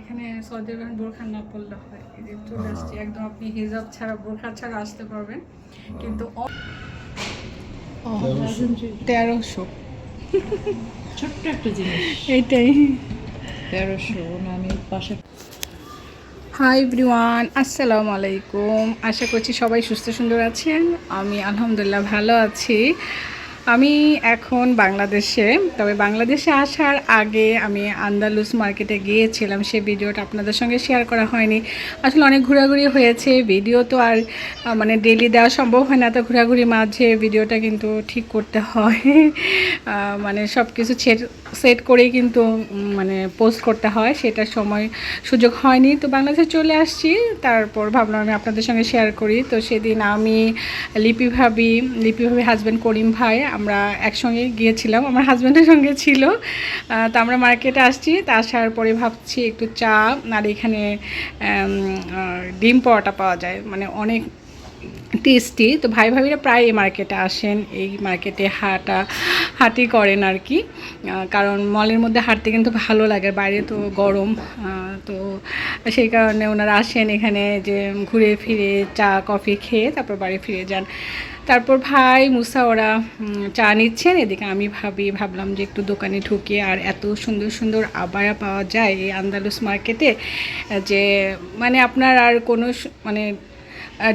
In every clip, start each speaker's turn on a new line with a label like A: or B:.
A: এখানে সৌদি আরবে বোরখা না পরলে হয়। এই যে চলে আসছি একদম, আপনি হিজাব ছাড়া বোরখা ছাড়া আসতে পারবেন, কিন্তু 1300
B: ছোট্ট একটা জিনিস,
A: এইটাই।
B: 1300 আমি পাশে।
A: হাই এভরিওয়ান, আসসালামু আলাইকুম। আশা করছি সবাই সুস্থ সুন্দর আছেন। আমি আলহামদুলিল্লাহ ভালো আছি। আমি এখন বাংলাদেশে, তবে বাংলাদেশে আসার আগে আমি আন্দালুস মার্কেটে গিয়েছিলাম। সেই ভিডিওটা আপনাদের সঙ্গে শেয়ার করা হয়নি। আসলে অনেক ঘোরাঘুরি হয়েছে, ভিডিও তো আর মানে ডেইলি দেওয়া সম্ভব হয় না, তো ঘোরাঘুরি মাঝে ভিডিওটা কিন্তু ঠিক করতে হয়। মানে সব কিছু সেট করেই কিন্তু মানে পোস্ট করতে হয়, সেটার সময় সুযোগ হয়নি। তো বাংলাদেশে চলে আসছি, তারপর ভাবলাম আমি আপনাদের সঙ্গে শেয়ার করি। তো সেদিন আমি লিপি ভাবি হাজব্যান্ড করিম ভাই আমরা একসঙ্গে গিয়েছিলাম, আমার হাজব্যান্ডের সঙ্গে ছিল। তো আমরা মার্কেটে আসছি, তা আসার পরে ভাবছি একটু চা আর এখানে ডিম পরোটা পাওয়া যায়, মানে অনেক টেস্টি। তো ভাই ভাবিরা প্রায় এই মার্কেটে আসেন, এই মার্কেটে হাঁটি করেন আর কি, কারণ মলের মধ্যে হাঁটতে কিন্তু ভালো লাগে, বাইরে তো গরম। তো সেই কারণে ওনারা আসেন এখানে, যে ঘুরে ফিরে চা কফি খেয়ে তারপর বাড়ি ফিরে যান। তারপর ভাই মুসা ওরা চা নিচ্ছেন, এদিকে আমি ভাবলাম যে একটু দোকানে ঢুকে, আর এত সুন্দর সুন্দর আবায়া পাওয়া যায় এই আন্দালুস মার্কেটে, যে মানে আপনার আর কোনো মানে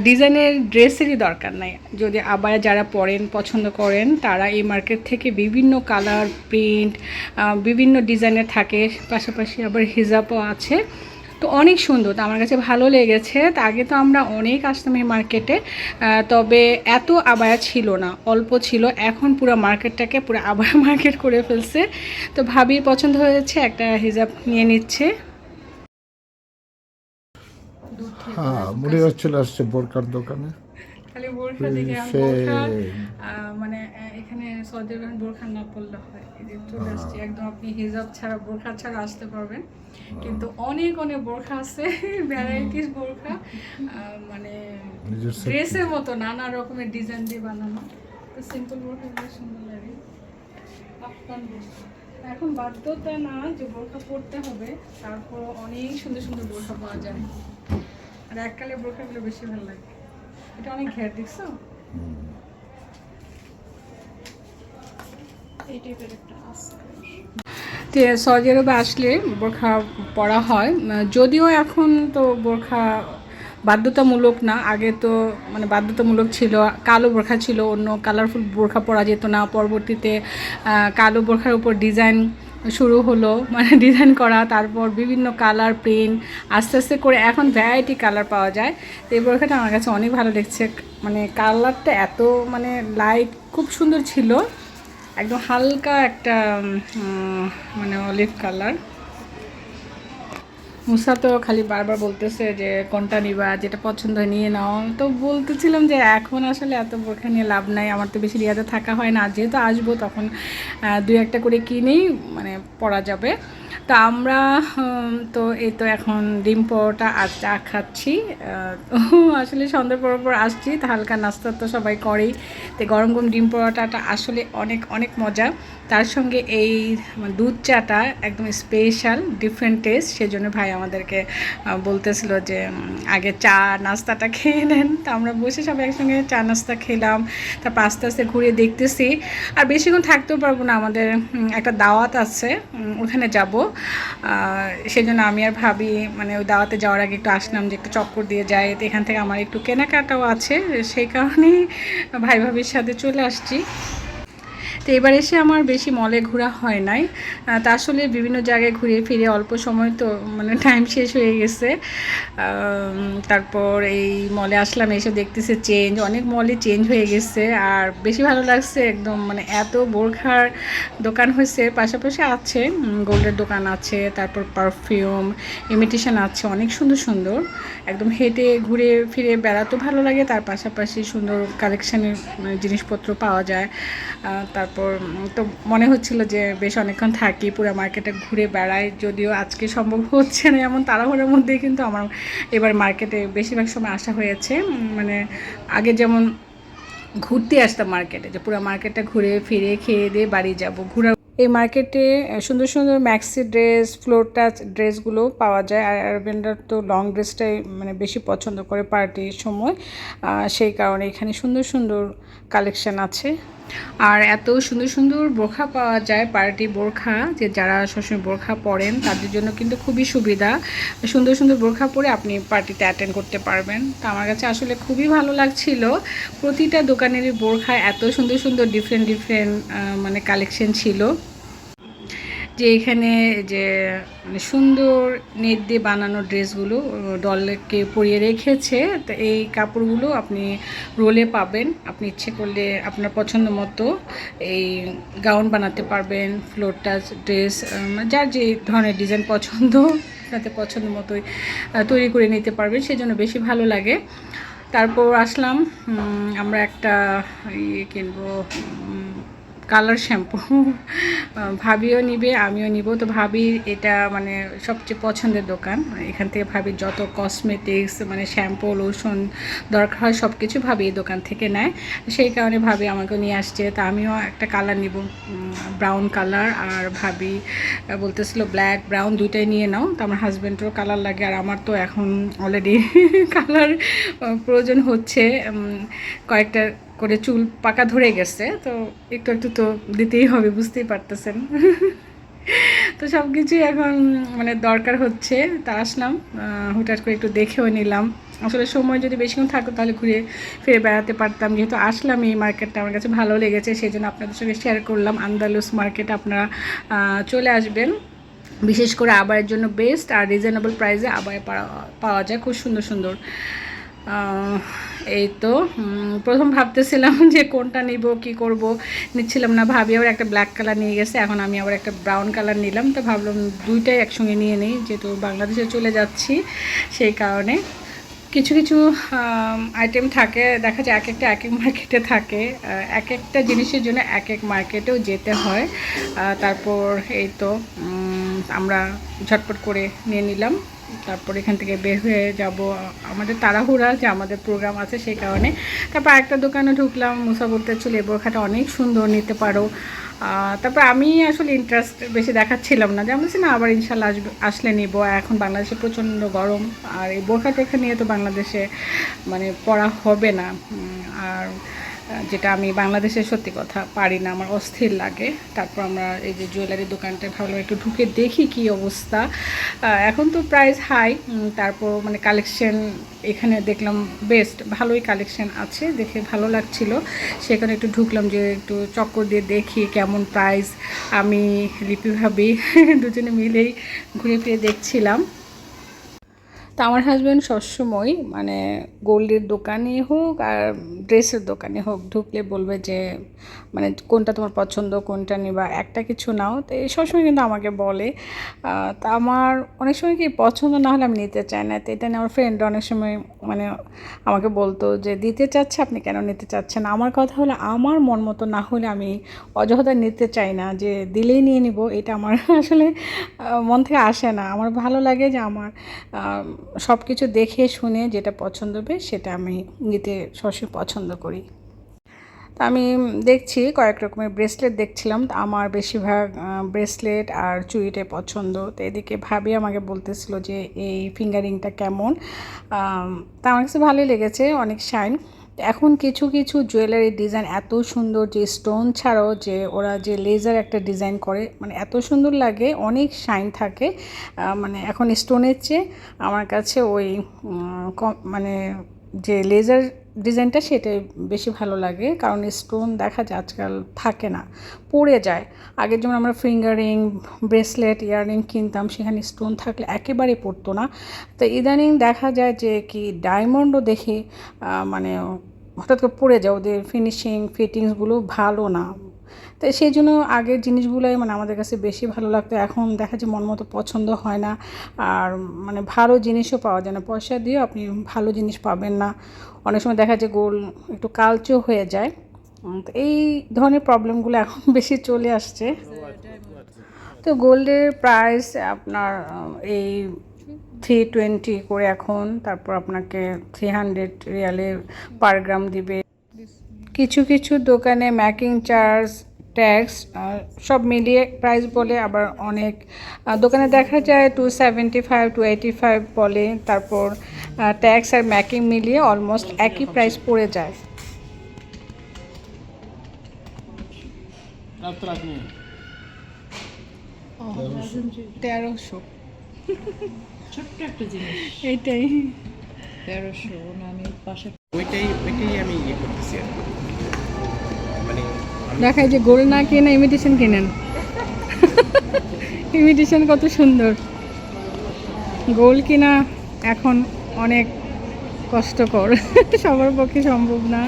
A: ডিজাইনের ড্রেসেরই দরকার নাই। যদি আবায়া যারা পরেন পছন্দ করেন, তারা এই মার্কেট থেকে বিভিন্ন কালার প্রিন্ট বিভিন্ন ডিজাইনের থাকে, পাশাপাশি আবার হিজাবও আছে। তো অনেক সুন্দর, তো আমার কাছে ভালো লেগেছে। তা আগে তো আমরা অনেক আসতাম এই মার্কেটে, তবে এত আবায়া ছিল না, অল্প ছিল। এখন পুরো মার্কেটটাকে পুরো আবায়া মার্কেট করে ফেলছে। তো ভাবির পছন্দ হয়েছে, একটা হিজাব নিয়ে নিচ্ছে।
C: হ্যাঁ, মনে হচ্ছিল আসছে বোরকার দোকানে।
A: খালি বোরখা দেখে বোরখা মানে এখানে সৌদি আরবে বোরখা না পরলে হয়। এই যে চলে আসছি একদম, আপনি হিজাব ছাড়া বোরখা ছাড়া আসতে পারবেন, কিন্তু অনেক অনেক বোরখা আছে, ভ্যারাইটিস বোরখা, মানে ড্রেসের মতো নানা রকমের ডিজাইন দিয়ে বানানো। তো সিম্পল বোরখা বেশ সুন্দর লাগে। আফগান বোরখা এখন বাধ্যতা না যে বোরখা পরতে হবে, তারপর অনেক সুন্দর সুন্দর বোরখা পাওয়া যায়, আর এককালে বোরখাগুলো বেশি ভালো লাগে। এটা অনেক ঘের, দেখছো? এই টাইপের একটা আছে। সৌদি আরবে আসলে বোরখা পরা হয়, যদিও এখন তো বোরখা বাধ্যতামূলক না। আগে তো মানে বাধ্যতামূলক ছিল, কালো বোরখা ছিল, অন্য কালারফুল বোরখা পরা যেত না। পরবর্তীতে কালো বোরখার উপর ডিজাইন শুরু হলো, মানে ডিজাইন করা, তারপর বিভিন্ন কালার প্রিন্ট, আস্তে আস্তে করে এখন ভ্যারাইটি কালার পাওয়া যায়। তো এই বোরখাটা আমার কাছে অনেক ভালো লাগছে, মানে কালারটা এত মানে লাইট, খুব সুন্দর ছিল, একদম হালকা একটা মানে অলিভ কালার। মুসা তো খালি বারবার বলতেছে যে কোনটা নিবা, যেটা পছন্দ হয় নিয়ে নাও। তো বলতেছিলাম যে এখন আসলে এত বোরখা নিয়ে লাভ নাই, আমার তো বেশি রিয়াতে থাকা হয় না, যেহেতু আসবো তখন দুই একটা করে কিনেই মানে পরা যাবে। তো আমরা তো এই তো এখন ডিম পরোটা আর চা খাচ্ছি। তো আসলে সন্ধ্যার পর আসছি, তো হালকা নাস্তা তো সবাই করেই। তো গরম গরম ডিম পরোটাটা আসলে অনেক অনেক মজা, তার সঙ্গে এই দুধ চাটা একদম স্পেশাল ডিফারেন্ট টেস্ট। সেজন্য ভাই আমাদেরকে বলতেছিল যে আগে চা নাস্তাটা খেয়ে নেন। তো আমরা বসে সবাই একসঙ্গে চা নাস্তা খেলাম, তারপর আস্তে আস্তে ঘুরে দেখতেছি। আর বেশিক্ষণ থাকতেও পারবো না, আমাদের একটা দাওয়াত আছে, ওখানে যাব। সেজন্য আমি আর ভাবি মানে ওই দাওয়াতে যাওয়ার আগে একটু আসলাম যে একটু চক্কর দিয়ে যায়। তো এখান থেকে আমার একটু কেনাকাটাও আছে, সেই কারণেই ভাই ভাবির সাথে চলে আসছি। তো এবার এসে আমার বেশি মলে ঘোরা হয় নাই, তা আসলে বিভিন্ন জায়গায় ঘুরে ফিরে অল্প সময় তো মানে টাইম শেষ হয়ে গেছে। তারপর এই মলে আসলাম, এসে দেখতেছে চেঞ্জ, অনেক মলে চেঞ্জ হয়ে গেছে, আর বেশি ভালো লাগছে একদম, মানে এত বোরখার দোকান হয়েছে, পাশাপাশি আছে গোল্ডের দোকান আছে, তারপর পারফিউম ইমিটেশন আছে, অনেক সুন্দর সুন্দর, একদম হেঁটে ঘুরে ফিরে বেড়াতেও ভালো লাগে, তার পাশাপাশি সুন্দর কালেকশানের জিনিসপত্র পাওয়া যায়। তারপর তো মনে হচ্ছিল যে বেশ অনেকক্ষণ থাকি, পুরো মার্কেটে ঘুরে বেড়াই, যদিও আজকে সম্ভব হচ্ছে না, এমন তাড়াহুড়োর মধ্যেই কিন্তু আমার এবার মার্কেটে বেশিরভাগ সময় আসা হয়েছে। মানে আগে যেমন ঘুরতে আসতাম মার্কেটে, যে পুরো মার্কেটটা ঘুরে ফিরে খেয়ে দিয়ে বাড়ি যাব, ঘোরা এই মার্কেটে সুন্দর সুন্দর ম্যাক্সি ড্রেস, ফ্লোর টাচ ড্রেসগুলো পাওয়া যায়। আর আরবেনরা তো লং ড্রেসটাই মানে বেশি পছন্দ করে পার্টির সময়, সেই কারণে এখানে সুন্দর সুন্দর কালেকশন আছে। আর এত সুন্দর সুন্দর বোরখা পাওয়া যায়, পার্টি বোরখা, যে যারা সবসময় বোরখা পরেন তাদের জন্য কিন্তু খুবই সুবিধা। সুন্দর সুন্দর বোরখা পরে আপনি পার্টিতে অ্যাটেন্ড করতে পারবেন। তো আমার কাছে আসলে খুবই ভালো লাগছিল। প্রতিটা দোকানেরই বোরখা এত সুন্দর সুন্দর ডিফারেন্ট ডিফারেন্ট মানে কালেকশন ছিল, যে এখানে যে মানে সুন্দর নেট দিয়ে বানানো ড্রেসগুলো ডলকে পরিয়ে রেখেছে। তো এই কাপড়গুলো আপনি রোলে পাবেন, আপনি ইচ্ছে করলে আপনার পছন্দ মতো এই গাউন বানাতে পারবেন, ফ্লোর টাচ ড্রেস, যার যে ধরনের ডিজাইন পছন্দ আপনাদের পছন্দ মতোই তৈরি করে নিতে পারবেন, সেজন্য বেশি ভালো লাগে। তারপর আসলাম, আমরা একটা ইয়ে কিনবো, কালার শ্যাম্পু। ভাবিও নিবে, আমিও নিব। তো ভাবির এটা মানে সবচেয়ে পছন্দের দোকান। এখান থেকে ভাবির যত কসমেটিক্স মানে শ্যাম্পু, লোশন দরকার হয় সব কিছু ভাবি এই দোকান থেকে নেয়। সেই কারণে ভাবি আমাকে নিয়ে আসছে। তা আমিও একটা কালার নিব, ব্রাউন কালার। আর ভাবি বলতেছিল ব্ল্যাক ব্রাউন দুইটাই নিয়ে নাও। তো আমার হাজব্যান্ডেরও কালার লাগে, আর আমার তো এখন অলরেডি কালার প্রয়োজন হচ্ছে। কয়েকটা করে চুল পাকা ধরে গেছে, তো একটু একটু তো দিতেই হবে, বুঝতেই পারতেছেন। তো সব কিছুই এখন মানে দরকার হচ্ছে। তা আসলাম, হুটহাট করে একটু দেখেও নিলাম। আসলে সময় যদি বেশিক্ষণ থাকতো তাহলে ঘুরে ফিরে বেড়াতে পারতাম। যেহেতু আসলাম এই মার্কেটটা আমার কাছে ভালো লেগেছে, সেই জন্য আপনাদের সঙ্গে শেয়ার করলাম। আন্দালুস মার্কেট আপনারা চলে আসবেন। বিশেষ করে আবায়ের জন্য বেস্ট, আর রিজনেবল প্রাইসে আবায় পাওয়া যায় খুব সুন্দর সুন্দর। এই তো প্রথম ভাবতেছিলাম যে কোনটা নিব, কি করব, নিচ্ছিলাম না। ভাবি আবার একটা ব্ল্যাক কালার নিয়ে গেছে, এখন আমি আবার একটা ব্রাউন কালার নিলাম। তো ভাবলাম দুইটাই একসঙ্গে নিয়ে নিই, যেহেতু বাংলাদেশে চলে যাচ্ছি সেই কারণে। কিছু কিছু আইটেম থাকে, দেখা যায় এক একটা এক এক মার্কেটে থাকে, এক একটা জিনিসের জন্য এক এক মার্কেটেও যেতে হয়। তারপর এই তো আমরা ঝটপট করে নিয়ে নিলাম। তারপর এখান থেকে বের হয়ে যাব, আমাদের তাড়াহুড়া যে আমাদের প্রোগ্রাম আছে সেই কারণে। তারপর একটা দোকানে ঢুকলাম, মুসা বলতেছিল এই বোরখাটা অনেক সুন্দর, নিতে পারো। তারপর আমি আসলে ইন্টারেস্ট বেশি দেখাচ্ছিলাম না, যে আমি বলছি না আবার ইনশাল্লাহ আসলে নিব। এখন বাংলাদেশে প্রচণ্ড গরম, আর এই বোরখা টোরখা নিয়ে তো বাংলাদেশে মানে পরা হবে না। আর যেটা আমি বাংলাদেশে সত্যি কথা পারি না, আমার অস্থির লাগে। তারপর আমরা এই যে জুয়েলারি দোকানটায় ভালো একটু ঢুকে দেখি কি অবস্থা। এখন তো প্রাইস হাই, তারপর মানে কালেকশন এখানে দেখলাম বেস্ট, ভালোই কালেকশন আছে, দেখে ভালো লাগছিল। সেখানে একটু ঢুকলাম যে একটু চক্কর দিয়ে দেখি কেমন প্রাইস। আমি লিপি ভাবি দুজনে মিলেই ঘুরে ফিরে দেখছিলাম। তো আমার হাজব্যান্ড সবসময় মানে গোল্ডের দোকানে হোক আর ড্রেসের দোকানে হোক ঢুকলে বলবে যে মানে কোনটা তোমার পছন্দ, কোনটা নিবা, একটা কিছু নাও। তো এই সবসময় কিন্তু আমাকে বলে। তা আমার অনেক সময় কি পছন্দ না হলে আমি নিতে চাই না। তো এটা নিয়ে আমার ফ্রেন্ড অনেক সময় মানে আমাকে বলতো যে দিতে চাচ্ছে, আপনি কেন নিতে চাচ্ছেন। আমার কথা হলো আমার মন মতো না হলে আমি অযথা নিতে চাই না, যে দিলেই নিয়ে নিব, এটা আমার আসলে মন থেকে আসে না। আমার ভালো লাগে যে আমার সব কিছু দেখে শুনে যেটা পছন্দ হবে সেটা আমি নিতে সবসময় পছন্দ করি। তো আমি দেখছি কয়েক রকমের ব্রেসলেট দেখছিলাম, তো আমার বেশিরভাগ ব্রেসলেট আর চুড়িটাই পছন্দ। তো এদিকে ভাবি আমাকে বলতেছিল যে এই ফিঙ্গারিংটা কেমন। তা আমার কাছে ভালোই লেগেছে, অনেক শাইন। এখন কিছু কিছু জুয়েলারির ডিজাইন এত সুন্দর, যে স্টোন ছাড়াও যে ওরা যে লেজার একটা ডিজাইন করে মানে এত সুন্দর লাগে, অনেক শাইন থাকে। মানে এখন স্টোনের চেয়ে আমার কাছে ওই মানে যে লেজার ডিজাইনটা সেটাই বেশি ভালো লাগে, কারণ স্টোন দেখা যায় আজকাল থাকে না, পড়ে যায়। আগে যেমন আমরা ফিঙ্গারিং, ব্রেসলেট, ইয়াররিং কিনতাম, সেখানে স্টোন থাকলে একেবারেই পড়তো না। তো ইদানিং দেখা যায় যে কি ডায়মন্ডও দেখে মানে হঠাৎ করে পড়ে যায়, ওদের ফিনিশিং ফিটিংসগুলো ভালো না। তো সেই জন্য আগের জিনিসগুলোই মানে আমাদের কাছে বেশি ভালো লাগতো। এখন দেখা যায় মন মতো পছন্দ হয় না, আর মানে ভালো জিনিসও পাওয়া যায় না, পয়সা দিয়েও আপনি ভালো জিনিস পাবেন না। অনেক সময় দেখা যায় গোল্ড একটু কালচেও হয়ে যায়। তো এই ধরনের প্রবলেমগুলো এখন বেশি চলে আসছে। তো গোল্ডের প্রাইস আপনার এই 320 করে এখন, তারপর আপনাকে 300 রিয়ালে পার গ্রাম দিবে। কিছু কিছু দোকানে মেকিং চার্জ ট্যাক্স সব মিলিয়ে প্রাইস বলে, আবার অনেক দোকানে দেখা যায় 275 285 বলে, তারপর ট্যাক্স আর মেকিং মিলিয়ে অলমোস্ট একই প্রাইস পড়ে যায়। 1300
B: ছোট্ট একটা জিনিস,
A: এইটাই।
B: 1300 আমি পাশে
D: ওইটাই আমি ইয়ে করতেছি আর কি। মানে
A: দেখায় যে গোল্ড না কিনে ইমিটেশন কিনেন। ইমিটেশন কত সুন্দর। গোল্ড কিনা এখন অনেক কষ্টকর, সবার পক্ষে সম্ভব না।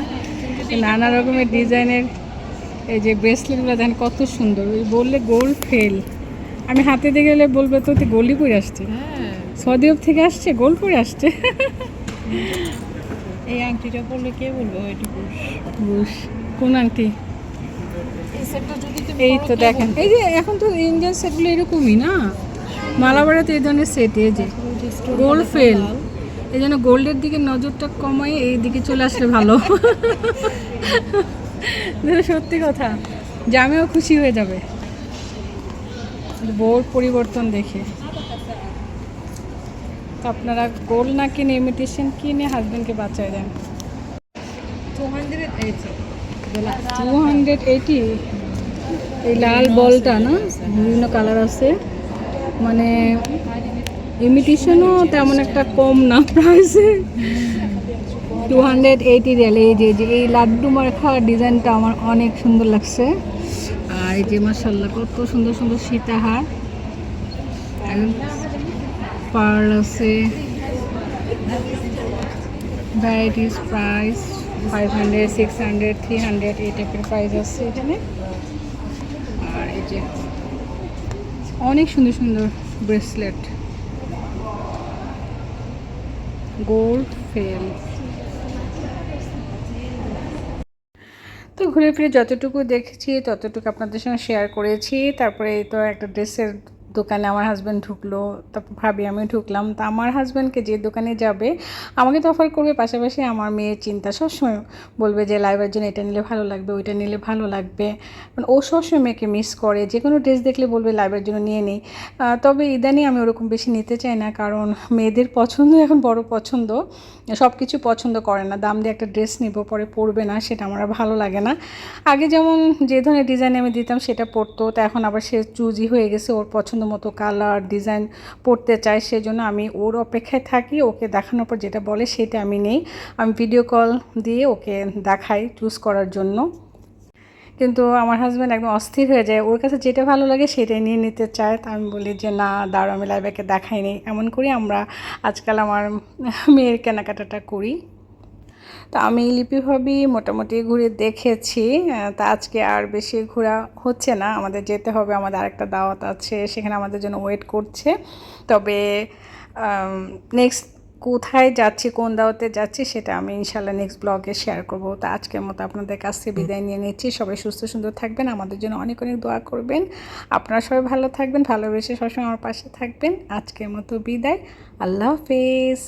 A: নানা রকমের ডিজাইনের এই যে ব্রেসলেটগুলো দেখেন কত সুন্দর। ওই বললে গোল্ড ফেল, আমি হাতে দিয়ে গেলে বলবে তো তুই গোল্ডই পরে আসছে,
B: হ্যাঁ
A: সৌদি আরব থেকে আসছে গোল্ড পরে আসছে।
B: এই আংটিটা পরলে কে বলবে ওইটি
A: বুশ কোন আংটি?
B: এই সেটটা যদি তুমি
A: এই
B: পরো,
A: তো
B: কে
A: দেখেন,
B: বলবে?
A: এই যে এখন তো ইন্ডিয়ান সেটগুলো এরকমই না, মালাবাড়াতে এই ধরনের সেট, এই যে
B: ওই যে stone
A: গোল্ড
B: গুলো
A: ফেল।
B: লাল।
A: এই জন্য গোল্ডের দিকে নজরটা কমাই এই দিকে চলে আসলে ভালো। সত্যি কথা, জামেও খুশি হয়ে যাবে বোর্ড পরিবর্তন দেখে। তো আপনারা গোল্ড না কিনে ইমিটেশন কিনে হাজবেন্ডকে বাঁচায় দেন। 280 এই লাল বলটা না, বিভিন্ন কালার আছে, মানে ইমিটেশনও তেমন একটা কম না প্রাইসে। 280 রিয়াল। এই যে এই লাড্ডু মাখা ডিজাইনটা আমার অনেক সুন্দর লাগছে। আর এই যে মাশাআল্লাহ কত সুন্দর সুন্দর সীতাহার, পার্ল আছে, ভ্যারাইটিস প্রাইস 500 600 300 এই টাইপের প্রাইস আছে এখানে। আর এই যে অনেক সুন্দর সুন্দর ব্রেসলেট, গোল্ড ফেল। তো ঘুরে ফিরে যতটুকু দেখেছি ততটুকু আপনাদের সঙ্গে শেয়ার করেছি। তারপরে এই তো একটা ড্রেসের দোকানে আমার হাজব্যান্ড ঢুকলো, তারপর ভাবি আমি ঢুকলাম। তা আমার হাজব্যান্ডকে যে দোকানে যাবে আমাকে তো অফার করবে, পাশাপাশি আমার মেয়ের চিন্তা সবসময় বলবে যে লাইভের জন্য এটা নিলে ভালো লাগবে, ওইটা নিলে ভালো লাগবে। মানে ও সবসময় মেয়েকে মিস করে, যে কোনো ড্রেস দেখলে বলবে লাইভের জন্য নিয়ে নিই। তবে ইদানিং আমি ওরকম বেশি নিতে চাই না, কারণ মেয়েদের পছন্দ এখন বড় পছন্দ, সব কিছু পছন্দ করে না। দাম দিয়ে একটা ড্রেস নিব পরে পরবে না, সেটা আমার আর ভালো লাগে না। আগে যেমন যে ধরনের ডিজাইন আমি দিতাম সেটা পরতো, তো এখন আবার সে চুজি হয়ে গেছে, ওর পছন্দ মতো কালার ডিজাইন পরতে চায়। সেজন্য আমি ওর অপেক্ষায় থাকি, ওকে দেখানোর পর যেটা বলে সেটা আমি নেই। আমি ভিডিও কল দিয়ে ওকে দেখাই চুজ করার জন্য। কিন্তু আমার হাজব্যান্ড একদম অস্থির হয়ে যায়, ওর কাছে যেটা ভালো লাগে সেটাই নিয়ে নিতে চায়। তা আমি বলি যে না দাঁড়াও, আমি লাইবাকে দেখাইনি। এমন করি আমরা আজকাল আমার মেয়ের কেনাকাটাটা করি। তো আমি লিপি ভাবি মোটামুটি ঘুরে দেখেছি। তা আজকে আর বেশি ঘোরা হচ্ছে না, আমাদের যেতে হবে, আমাদের আরেকটা দাওয়াত আছে, সেখানে আমাদের জন্য ওয়েট করছে। তবে নেক্সট কোথায় যাচ্ছি, কোন দাওয়াতে যাচ্ছি সেটা আমি ইনশাল্লাহ নেক্সট ব্লগে শেয়ার করব। তো আজকের মতো আপনাদের কাছ থেকে বিদায় নিয়ে নিচ্ছি। সবাই সুস্থ সুন্দর থাকবেন, আমাদের জন্য অনেক অনেক দোয়া করবেন। আপনারা সবাই ভালো থাকবেন, ভালোবেসে সবসময় আমার পাশে থাকবেন। আজকের মতো বিদায়, আল্লাহ হাফেজ।